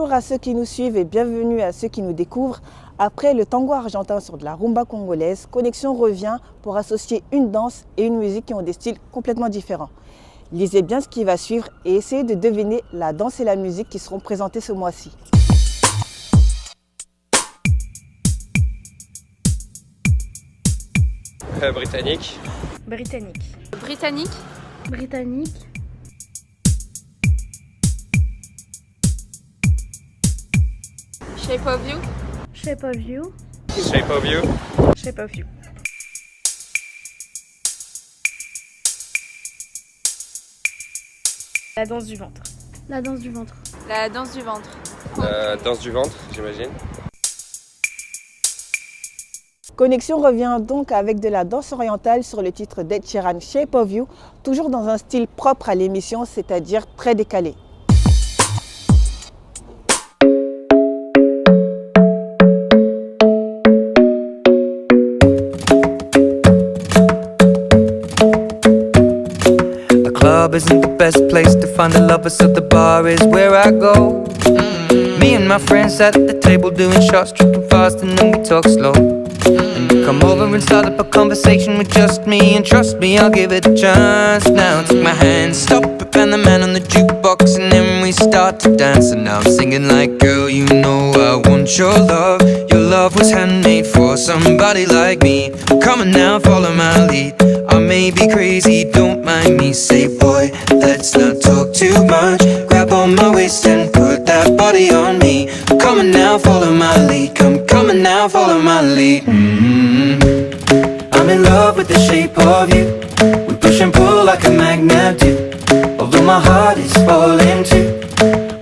Bonjour à ceux qui nous suivent et bienvenue à ceux qui nous découvrent. Après le tango argentin sur de la rumba congolaise, Connexion revient pour associer une danse et une musique qui ont des styles complètement différents. Lisez bien ce qui va suivre et essayez de deviner la danse et la musique qui seront présentées ce mois-ci. Britannique. Britannique. Britannique. Britannique. Shape of You. Shape of You. Shape of You. Shape of You. La danse du ventre. La danse du ventre. La danse du ventre. Danse du ventre, j'imagine. Connexion revient donc avec de la danse orientale sur le titre d'Ed Sheeran, Shape of You, toujours dans un style propre à l'émission, c'est-à-dire très décalé. The club isn't the best place to find a lover, so the bar is where I go. Me and my friends at the table doing shots, tripping fast, and then we talk slow. And you come over and start up a conversation with just me, and trust me, I'll give it a chance. Now take my hand, stop it, and the man on the jukebox, and then we start to dance. And now I'm singing like, girl, you know I want your love. Your love was handmade for somebody like me. Come on now, follow my lead. I may be crazy, don't mind me. Say, boy, let's not talk too much. Grab on my waist and put that body on me. Come on now, follow my lead. Come on now, follow my lead. I'm in love with the shape of you. We push and pull like a magnet do. Although my heart is falling too.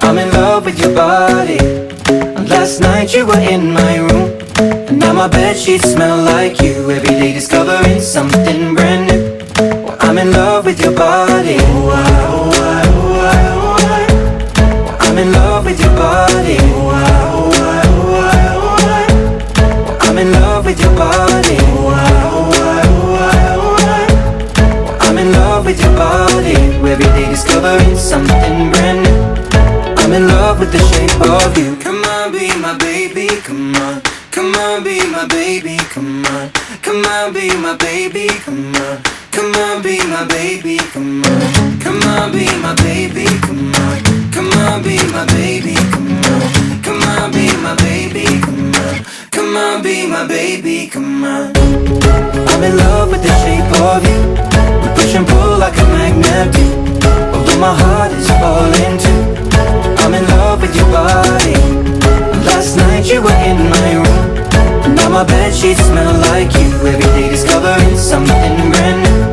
I'm in love with your body. And last night you were in my room. And now my bedsheets smell like you. Every day discovering something brand new. Well, I'm in love with your body. Oh, I, oh, I, oh, I, oh, I. Well, I'm in love with your body. Oh, I, oh, I, oh, I, oh, I. Well, I'm in love with your body. Oh, I, oh, I, oh, I, oh, I. Well, I'm in love with your body. Every day discovering something brand new. I'm in love with the shape of you. Come on, be my baby, come on. Come on, be my baby, come on. Come on, be my baby, come on. Come on, be my baby, come on. Come on, be my baby, come on. Come on, be my baby, come on. Come on, be my baby, come on. Come on, be my baby, come on. I'm in love with the shape of you. We push and pull like a magnet do. Although my heart is falling too. I'm in love with your body. Last night you were in my room. Now my bedsheets smell like you. Every day discovering something brand new.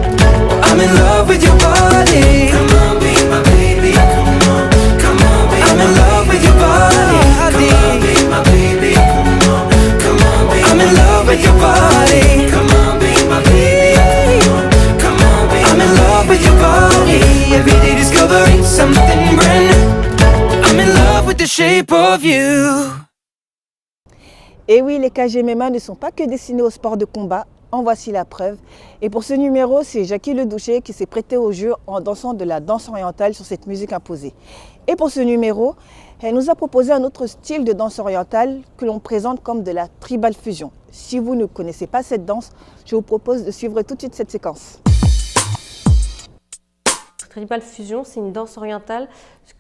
I'm in love with your body. Come on, be my baby. Come on, come on, be I'm in love with your body. Come on, be my baby. Come on, come on, be I'm in love with your body. Come on, be my baby. Come on, be I'm in love with your body. Every day discovering something brand new. I'm in love with the shape of you. Et oui, les KGMMA ne sont pas que destinés au sport de combat, en voici la preuve. Et pour ce numéro, c'est Jackie Ledouché qui s'est prêté au jeu en dansant de la danse orientale sur cette musique imposée. Et pour ce numéro, elle nous a proposé un autre style de danse orientale que l'on présente comme de la tribal fusion. Si vous ne connaissez pas cette danse, je vous propose de suivre tout de suite cette séquence. Tribal fusion, c'est une danse orientale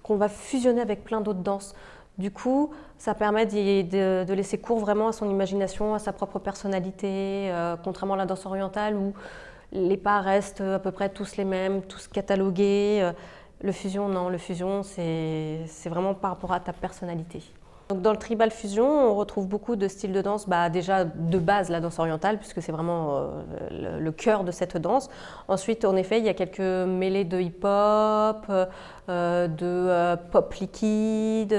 qu'on va fusionner avec plein d'autres danses. Du coup, ça permet de laisser cours vraiment à son imagination, à sa propre personnalité, contrairement à la danse orientale où les pas restent à peu près tous les mêmes, tous catalogués. Le fusion, non, le fusion, c'est vraiment par rapport à ta personnalité. Donc dans le tribal fusion, on retrouve beaucoup de styles de danse, déjà de base la danse orientale, puisque c'est vraiment le cœur de cette danse. Ensuite, en effet, il y a quelques mêlées de hip-hop, de pop liquide,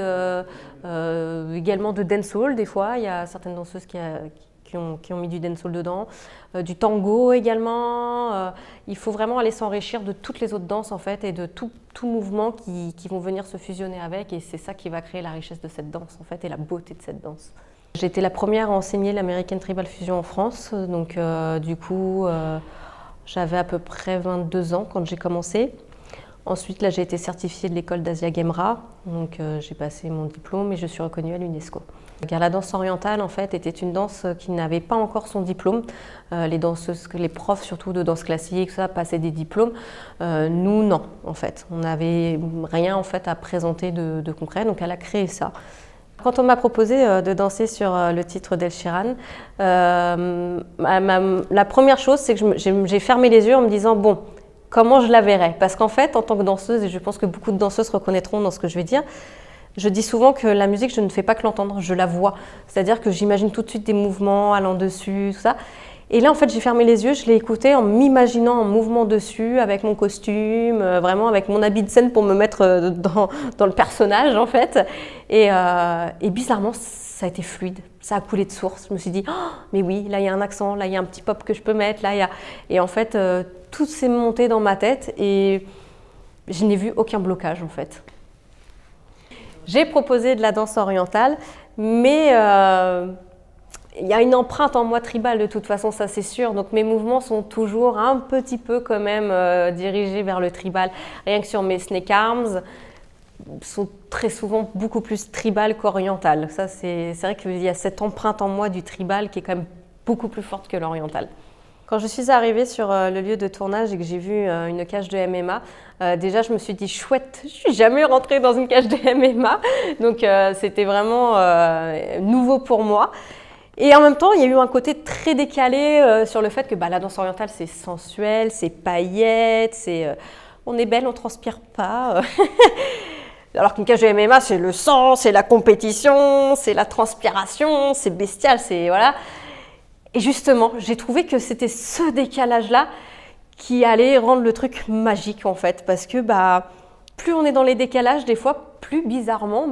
également de dancehall des fois. Il y a certaines danseuses qui ont mis du dancehall dedans, du tango également. Il faut vraiment aller s'enrichir de toutes les autres danses en fait et de tout mouvement qui vont venir se fusionner avec, et c'est ça qui va créer la richesse de cette danse en fait et la beauté de cette danse. J'ai été la première à enseigner l'American Tribal Fusion en France, donc du coup j'avais à peu près 22 ans quand j'ai commencé. Ensuite, là, j'ai été certifiée de l'école d'Asia Gemra, donc j'ai passé mon diplôme et je suis reconnue à l'UNESCO. Car la danse orientale, en fait, était une danse qui n'avait pas encore son diplôme. Les danseuses, les profs, surtout de danse classique, ça, passaient des diplômes. Nous, non, en fait. On n'avait rien, en fait, à présenter de concret, donc elle a créé ça. Quand on m'a proposé de danser sur le titre d'Ed Sheeran, la première chose, c'est que j'ai fermé les yeux en me disant, bon, comment je la verrais? Parce qu'en fait, en tant que danseuse, et je pense que beaucoup de danseuses reconnaîtront dans ce que je vais dire, je dis souvent que la musique, je ne fais pas que l'entendre, je la vois. C'est-à-dire que j'imagine tout de suite des mouvements allant dessus, tout ça. Et là, en fait, j'ai fermé les yeux, je l'ai écouté en m'imaginant en mouvement dessus, avec mon costume, vraiment avec mon habit de scène pour me mettre dans le personnage, en fait. Et bizarrement, ça a été fluide, ça a coulé de source. Je me suis dit, oh, mais oui, là, il y a un accent, là, il y a un petit pop que je peux mettre, là, il y a... Et en fait, tout s'est monté dans ma tête et je n'ai vu aucun blocage, en fait. J'ai proposé de la danse orientale, mais il y a une empreinte en moi tribale de toute façon, ça c'est sûr. Donc mes mouvements sont toujours un petit peu quand même dirigés vers le tribal. Rien que sur mes snake arms, sont très souvent beaucoup plus tribal qu'oriental. Ça c'est vrai qu'il y a cette empreinte en moi du tribal qui est quand même beaucoup plus forte que l'oriental. Quand je suis arrivée sur le lieu de tournage et que j'ai vu une cage de MMA, déjà je me suis dit chouette, je suis jamais rentrée dans une cage de MMA, donc c'était vraiment nouveau pour moi. Et en même temps, il y a eu un côté très décalé sur le fait que la danse orientale c'est sensuel, c'est paillettes, on est belle, on transpire pas. Alors qu'une cage de MMA c'est le sang, c'est la compétition, c'est la transpiration, c'est bestial, c'est voilà. Et justement, j'ai trouvé que c'était ce décalage-là qui allait rendre le truc magique en fait. Parce que plus on est dans les décalages, des fois, plus bizarrement,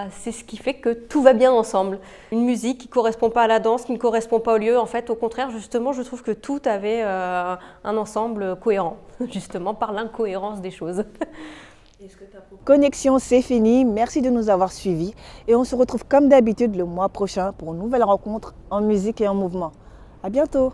c'est ce qui fait que tout va bien ensemble. Une musique qui ne correspond pas à la danse, qui ne correspond pas au lieu. En fait, au contraire, justement, je trouve que tout avait un ensemble cohérent, justement par l'incohérence des choses. Connexion, c'est fini. Merci de nous avoir suivis. Et on se retrouve comme d'habitude le mois prochain pour une nouvelle rencontre en musique et en mouvement. À bientôt!